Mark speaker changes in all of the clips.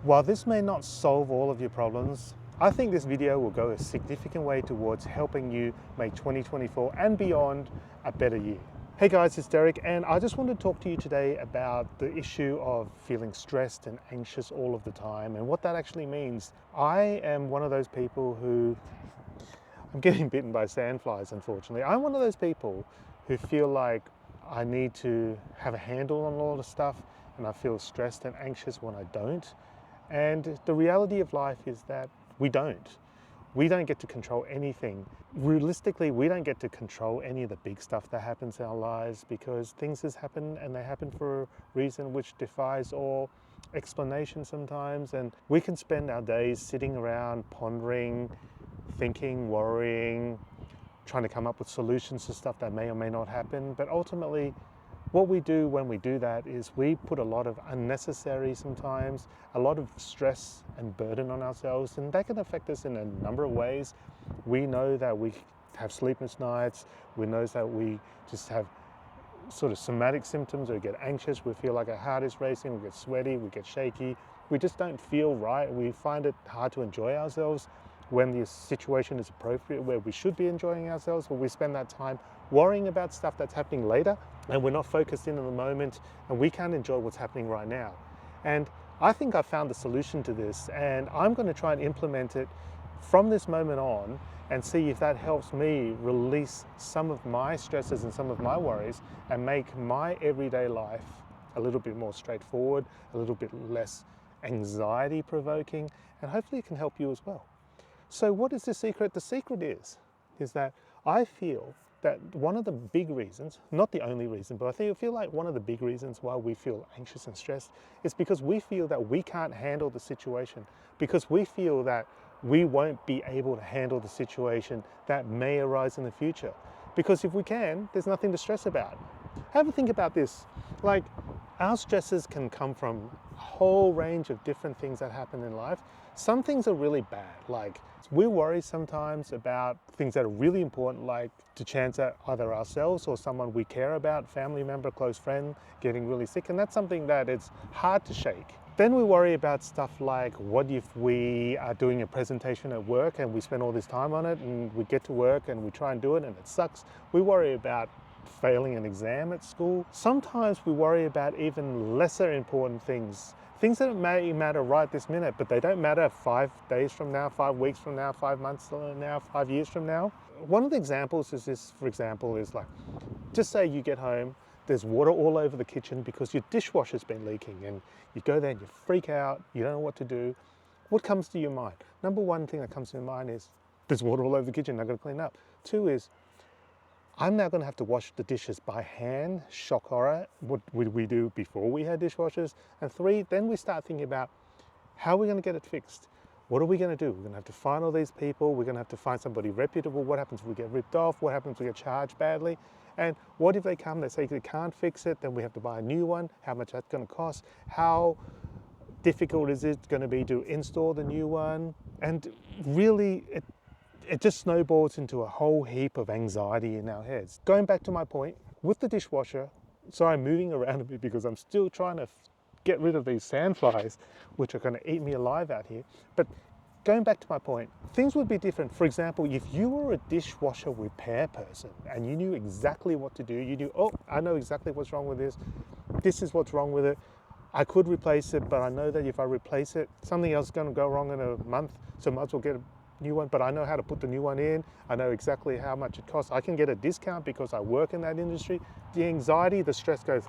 Speaker 1: While this may not solve all of your problems, I think this video will go a significant way towards helping you make 2024 and beyond a better year. Hey guys, it's Derek, and I just want to talk to you today about the issue of feeling stressed and anxious all of the time and what that actually means. I am one of those people who, I'm getting bitten by sandflies, unfortunately. I'm one of those people who feel like I need to have a handle on a lot of stuff, and I feel stressed and anxious when I don't. And the reality of life is that we don't. We don't get to control anything. Realistically, we don't get to control any of the big stuff that happens in our lives because things just happen, and they happen for a reason which defies all explanation sometimes. And we can spend our days sitting around pondering, thinking, worrying, trying to come up with solutions to stuff that may or may not happen. But ultimately, what we do when we do that is we put a lot of unnecessary, sometimes a lot of stress and burden on ourselves, and that can affect us in a number of ways. We know that we have sleepless nights. We know that we just have sort of somatic symptoms. We get anxious, we feel like our heart is racing, we get sweaty, we get shaky. We just don't feel right. We find it hard to enjoy ourselves when the situation is appropriate, where we should be enjoying ourselves, where we spend that time worrying about stuff that's happening later, and we're not focused in on the moment, and we can't enjoy what's happening right now. And I think I found the solution to this, and I'm going to try and implement it from this moment on and see if that helps me release some of my stresses and some of my worries and make my everyday life a little bit more straightforward, a little bit less anxiety provoking, and hopefully it can help you as well. So what is the secret? The secret is that I feel that one of the big reasons, not the only reason, but I feel like one of the big reasons why we feel anxious and stressed is because we feel that we can't handle the situation, because we feel that we won't be able to handle the situation that may arise in the future. Because if we can, there's nothing to stress about. Have a think about this. Like, our stresses can come from a whole range of different things that happen in life. Some things are really bad, like we worry sometimes about things that are really important, like the chance that either ourselves or someone we care about, family member, close friend, getting really sick, and that's something that it's hard to shake. Then we worry about stuff like, what if we are doing a presentation at work and we spend all this time on it and we get to work and we try and do it and it sucks. We worry about failing an exam at school. Sometimes we worry about even lesser important things that may matter right this minute, but they don't matter 5 days from now, 5 weeks from now, 5 months from now, 5 years from now. One of the examples is this, for example, is like, just say you get home, there's water all over the kitchen because your dishwasher's been leaking, and you go there and you freak out, you don't know what to do. What comes to your mind? Number one thing that comes to your mind is, there's water all over the kitchen, I've got to clean up. Two is, I'm now going to have to wash the dishes by hand. Shock horror. What would we do before we had dishwashers? And three, then we start thinking about, how are we going to get it fixed? What are we going to do? We're going to have to find all these people. We're going to have to find somebody reputable. What happens if we get ripped off? What happens if we get charged badly? And what if they come, they say they can't fix it, then we have to buy a new one? How much that's going to cost? How difficult is it going to be to install the new one? And really, it just snowballs into a whole heap of anxiety in our heads. Going back to my point, with the dishwasher, sorry, I'm moving around a bit because I'm still trying to get rid of these sandflies, which are going to eat me alive out here. But going back to my point, things would be different. For example, if you were a dishwasher repair person and you knew exactly what to do, you knew, oh, I know exactly what's wrong with this. This is what's wrong with it. I could replace it, but I know that if I replace it, something else is going to go wrong in a month, so I might as well get a new one, but I know how to put the new one in. I know exactly how much it costs. I can get a discount because I work in that industry. The anxiety, the stress goes.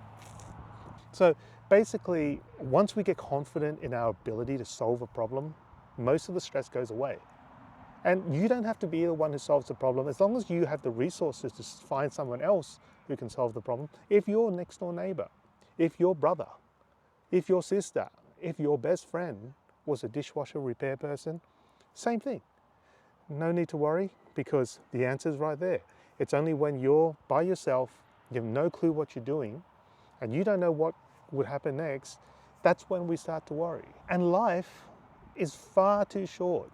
Speaker 1: So basically, once we get confident in our ability to solve a problem, most of the stress goes away. And you don't have to be the one who solves the problem, as long as you have the resources to find someone else who can solve the problem. If your next door neighbor, if your brother, if your sister, if your best friend was a dishwasher repair person, same thing. No need to worry, because the answer's right there. It's only when you're by yourself, you have no clue what you're doing, and you don't know what would happen next, that's when we start to worry. And life is far too short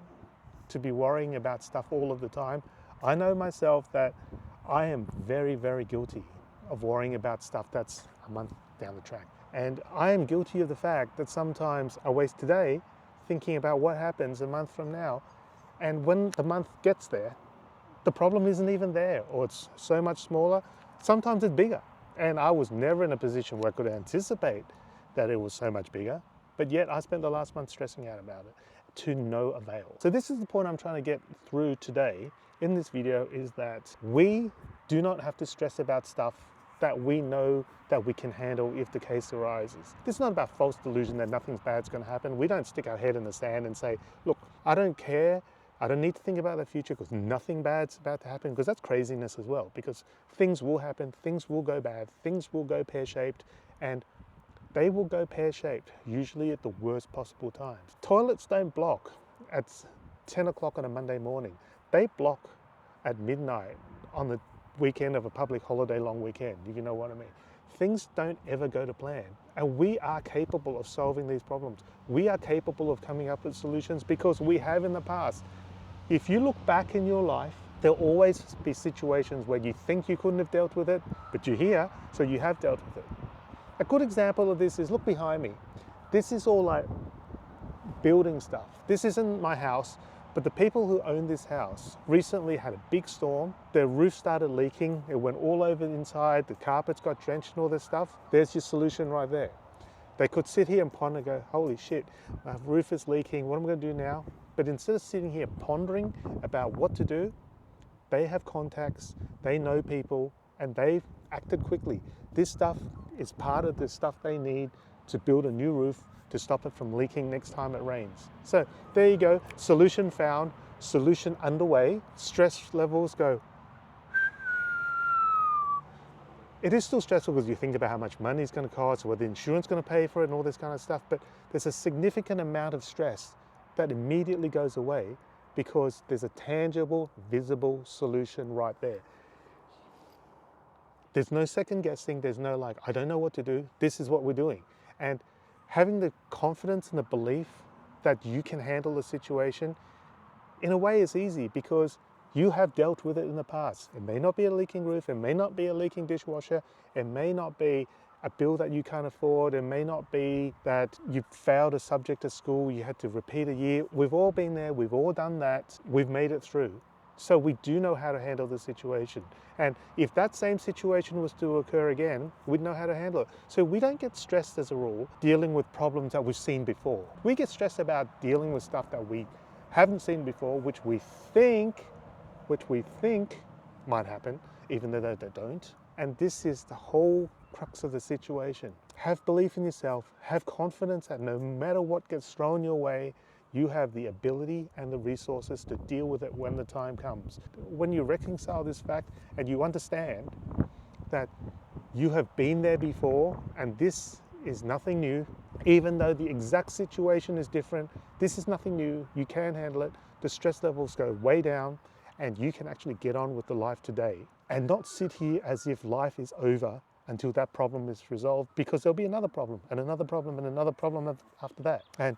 Speaker 1: to be worrying about stuff all of the time. I know myself that I am very, very guilty of worrying about stuff that's a month down the track, And I am guilty of the fact that sometimes I waste today thinking about what happens a month from now. And when the month gets there, the problem isn't even there, or it's so much smaller. Sometimes it's bigger. And I was never in a position where I could anticipate that it was so much bigger. But yet I spent the last month stressing out about it to no avail. So this is the point I'm trying to get through today in this video, is that we do not have to stress about stuff that we know that we can handle if the case arises. This is not about false delusion that nothing's bad's going to happen. We don't stick our head in the sand and say, look, I don't care. I don't need to think about the future because nothing bad's about to happen, because that's craziness as well, because things will happen, things will go bad, things will go pear-shaped, and they will go pear-shaped, usually at the worst possible times. Toilets don't block at 10 o'clock on a Monday morning. They block at midnight on the weekend of a public holiday long weekend, if you know what I mean. Things don't ever go to plan, and we are capable of solving these problems. We are capable of coming up with solutions because we have in the past. If you look back in your life, there'll always be situations where you think you couldn't have dealt with it, but you're here, so you have dealt with it. A good example of this is, look behind me. This is all like building stuff. This isn't my house, but the people who own this house recently had a big storm. Their roof started leaking. It went all over the inside. The carpets got drenched and all this stuff. There's your solution right there. They could sit here and ponder and go, holy shit, my roof is leaking. What am I going to do now? But instead of sitting here pondering about what to do, they have contacts, they know people, and they've acted quickly. This stuff is part of the stuff they need to build a new roof to stop it from leaking next time it rains. So there you go, solution found, solution underway, stress levels go. It is still stressful because you think about how much money it's going to cost, or whether the insurance is going to pay for it and all this kind of stuff, but there's a significant amount of stress that immediately goes away because there's a tangible, visible solution right there. There's no second guessing, there's no like, I don't know what to do, this is what we're doing. And having the confidence and the belief that you can handle the situation, in a way is easy because you have dealt with it in the past. It may not be a leaking roof, it may not be a leaking dishwasher, it may not be a bill that you can't afford, it may not be that you failed a subject at school, you had to repeat a year. We've all been there, we've all done that, we've made it through. So we do know how to handle the situation. And if that same situation was to occur again, we'd know how to handle it. So we don't get stressed as a rule dealing with problems that we've seen before. We get stressed about dealing with stuff that we haven't seen before, which we think might happen, even though they don't. And this is the whole crux of the situation. Have belief in yourself, have confidence that no matter what gets thrown your way, you have the ability and the resources to deal with it when the time comes. When you reconcile this fact and you understand that you have been there before and this is nothing new, even though the exact situation is different, this is nothing new, you can handle it, the stress levels go way down, and you can actually get on with the life today and not sit here as if life is over until that problem is resolved, because there'll be another problem and another problem and another problem after that. And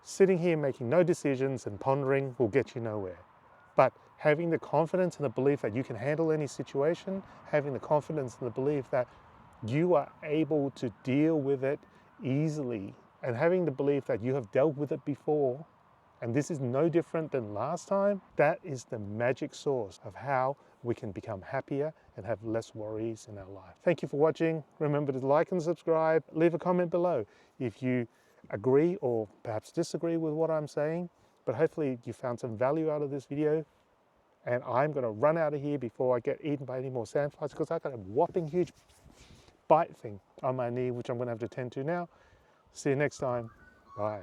Speaker 1: sitting here making no decisions and pondering will get you nowhere. But having the confidence and the belief that you can handle any situation, having the confidence and the belief that you are able to deal with it easily, and having the belief that you have dealt with it before, and this is no different than last time, that is the magic source of how we can become happier and have less worries in our life. Thank you for watching. Remember to like and subscribe. Leave a comment below if you agree or perhaps disagree with what I'm saying, but hopefully you found some value out of this video. And I'm going to run out of here before I get eaten by any more sandflies, because I've got a whopping huge bite thing on my knee, which I'm going to have to tend to now. See you next time. Bye.